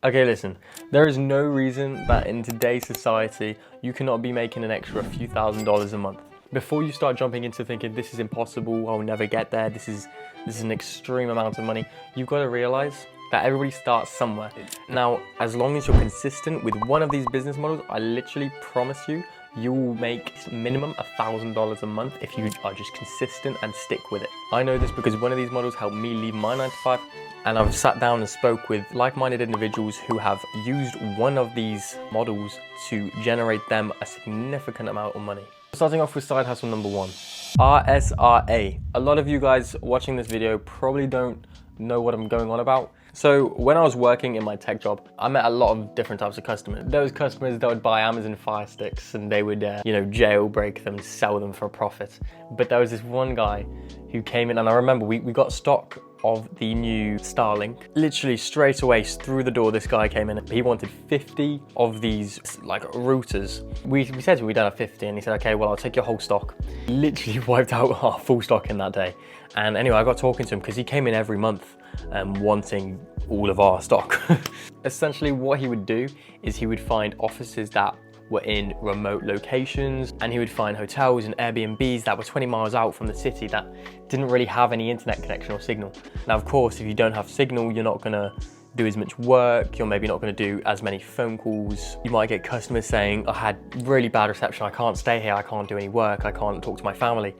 Okay, listen, there is no reason that in today's society, you cannot be making an extra few $1,000s a month. Before you start jumping into thinking this is impossible, I'll never get there, this is an extreme amount of money, you've got to realize that everybody starts somewhere. Now, as long as you're consistent with one of these business models, I literally promise you, you will make minimum $1,000 a month if you are just consistent and stick with it. I know this because one of these models helped me leave my 9 to 5, and I've sat down and spoke with like-minded individuals who have used one of these models to generate them a significant amount of money. Starting off with side hustle number 1, RSRA. A lot of you guys watching this video probably don't know what I'm going on about. So when I was working in my tech job, I met a lot of different types of customers. Those customers that would buy Amazon Fire Sticks and they would, jailbreak them, sell them for a profit. But there was this one guy who came in, and I remember we got stock of the new Starlink. Literally straight away through the door, this guy came in. He wanted 50 of these like routers. We said we don't have 50, and he said, okay, well, I'll take your whole stock. Literally wiped out our full stock in that day. And anyway, I got talking to him because he came in every month wanting all of our stock. Essentially what he would do is he would find offices that were in remote locations, and he would find hotels and Airbnbs that were 20 miles out from the city that didn't really have any internet connection or signal. Now, of course, if you don't have signal, you're not gonna do as much work, you're maybe not gonna do as many phone calls. You might get customers saying, I had really bad reception, I can't stay here, I can't do any work, I can't talk to my family,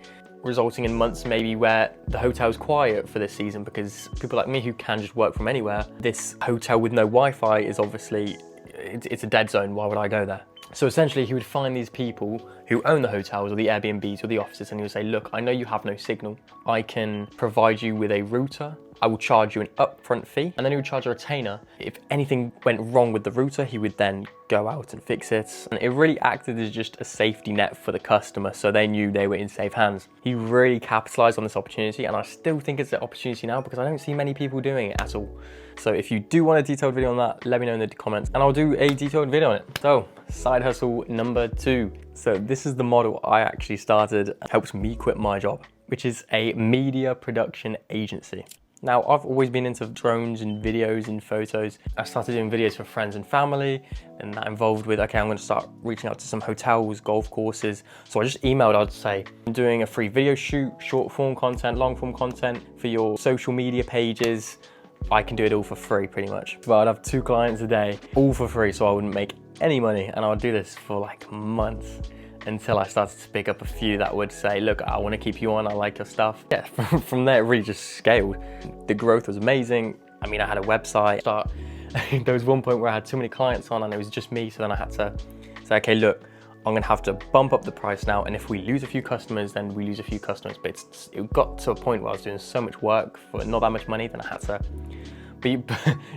resulting in months maybe where the hotel's quiet for this season because people like me who can just work from anywhere, this hotel with no Wi-Fi is obviously, it's a dead zone, why would I go there? So essentially he would find these people who own the hotels or the Airbnbs or the offices, and he would say, look, I know you have no signal. I can provide you with a router. I will charge you an upfront fee, and then he would charge a retainer. If anything went wrong with the router, he would then go out and fix it. And it really acted as just a safety net for the customer, so they knew they were in safe hands. He really capitalized on this opportunity, and I still think it's an opportunity now because I don't see many people doing it at all. So if you do want a detailed video on that, let me know in the comments and I'll do a detailed video on it. So side hustle number 2. So this is the model I actually started, helps me quit my job, which is a media production agency. Now, I've always been into drones and videos and photos. I started doing videos for friends and family, and that involved with, okay, I'm gonna start reaching out to some hotels, golf courses. So I just emailed, I'd say, I'm doing a free video shoot, short form content, long form content for your social media pages. I can do it all for free pretty much. But I'd have 2 clients a day, all for free, so I wouldn't make any money. And I would do this for like months until I started to pick up a few that would say, look, I want to keep you on, I like your stuff. Yeah, from there it really just scaled. The growth was amazing. I mean, I had a website. There was one point where I had too many clients on and it was just me, so then I had to say, okay, look, I'm gonna have to bump up the price now, and if we lose a few customers, then we lose a few customers. But it got to a point where I was doing so much work for not that much money, then I had to, but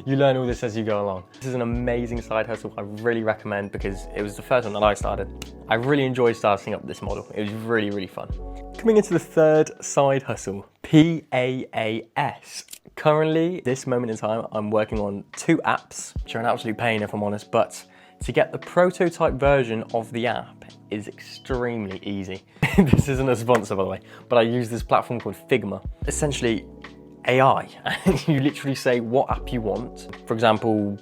you learn all this as you go along. This is an amazing side hustle I really recommend because it was the first one that I started. I really enjoyed starting up this model. It was really, really fun. Coming into the 3rd side hustle, PaaS. Currently, this moment in time, I'm working on 2 apps, which are an absolute pain if I'm honest, but to get the prototype version of the app is extremely easy. This isn't a sponsor, by the way, but I use this platform called Figma. Essentially, AI. You literally say what app you want. For example,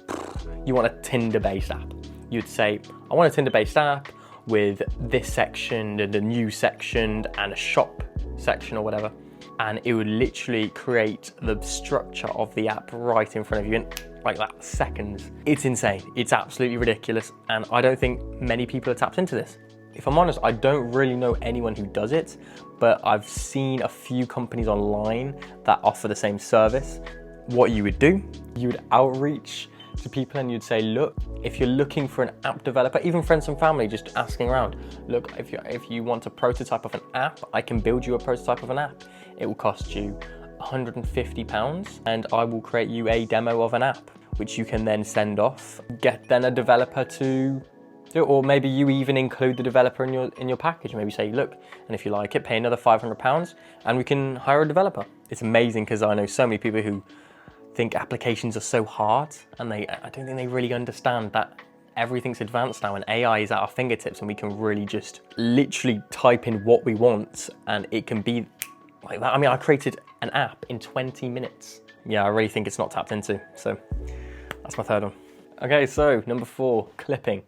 you want a Tinder-based app. You'd say, I want a Tinder-based app with this section, and a news section, and a shop section or whatever. And it would literally create the structure of the app right in front of you in like that, seconds. It's insane. It's absolutely ridiculous. And I don't think many people are tapped into this. If I'm honest, I don't really know anyone who does it, but I've seen a few companies online that offer the same service. What you would do, you would outreach to people and you'd say, look, if you're looking for an app developer, even friends and family, just asking around, look, if you want a prototype of an app, I can build you a prototype of an app. It will cost you £150 and I will create you a demo of an app, which you can then send off, get then a developer to do it, or maybe you even include the developer in your package. Maybe say, look, and if you like it, pay another £500 and we can hire a developer. It's amazing because I know so many people who think applications are so hard, and I don't think they really understand that everything's advanced now and AI is at our fingertips and we can really just literally type in what we want and it can be like that. I mean, I created an app in 20 minutes. Yeah, I really think it's not tapped into. So that's my 3rd one. Okay, so number 4, clipping.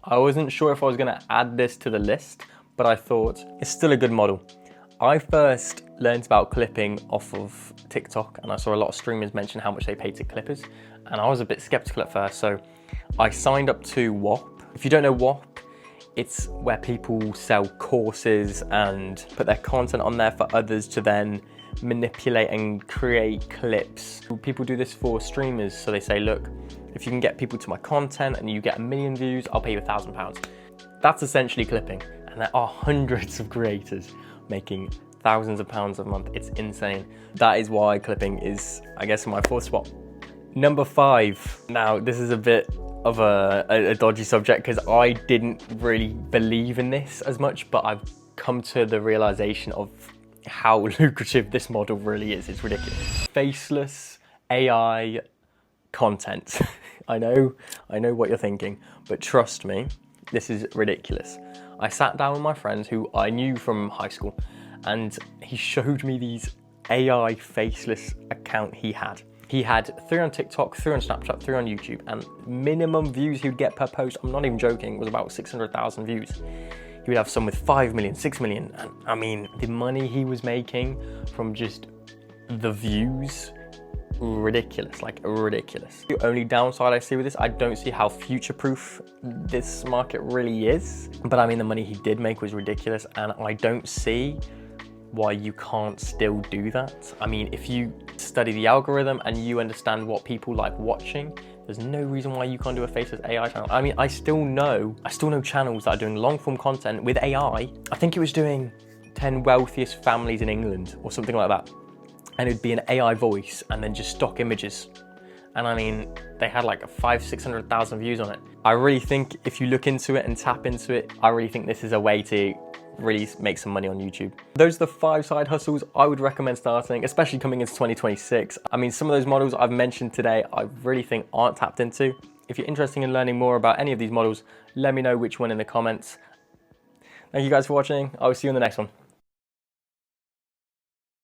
I wasn't sure if I was gonna add this to the list, but I thought it's still a good model. I first learned about clipping off of TikTok, and I saw a lot of streamers mention how much they paid to clippers, and I was a bit skeptical at first, so I signed up to WAP. If you don't know WAP, it's where people sell courses and put their content on there for others to then manipulate and create clips. People do this for streamers, so they say, look, if you can get people to my content and you get 1 million views, I'll pay you £1,000. That's essentially clipping, and there are hundreds of creators making thousands of pounds a month. It's insane. That is why clipping is, I guess, in my 4th spot. Number 5. Now, this is a bit of a dodgy subject because I didn't really believe in this as much, but I've come to the realization of how lucrative this model really is. It's ridiculous. Faceless AI content. I know what you're thinking, but trust me, this is ridiculous. I sat down with my friend who I knew from high school, and he showed me these AI faceless account he had. He had 3 on TikTok, 3 on Snapchat, 3 on YouTube, and minimum views he would get per post, I'm not even joking, was about 600,000 views. He would have some with 5 million, 6 million, and I mean, the money he was making from just the views, ridiculous, like ridiculous. The only downside I see with this, I don't see how future-proof this market really is, but I mean, the money he did make was ridiculous, and I don't see why you can't still do that. I mean, if you study the algorithm and you understand what people like watching, there's no reason why you can't do a faceless AI channel. I mean, I still know channels that are doing long form content with AI. I think it was doing 10 wealthiest families in England or something like that. And it'd be an AI voice and then just stock images. And I mean, they had like 500,000-600,000 views on it. I really think if you look into it and tap into it, I really think this is a way to really make some money on YouTube. Those are the 5 side hustles I would recommend starting, especially coming into 2026. I mean, some of those models I've mentioned today, I really think aren't tapped into. If you're interested in learning more about any of these models, let me know which one in the comments. Thank you guys for watching. I will see you in the next one.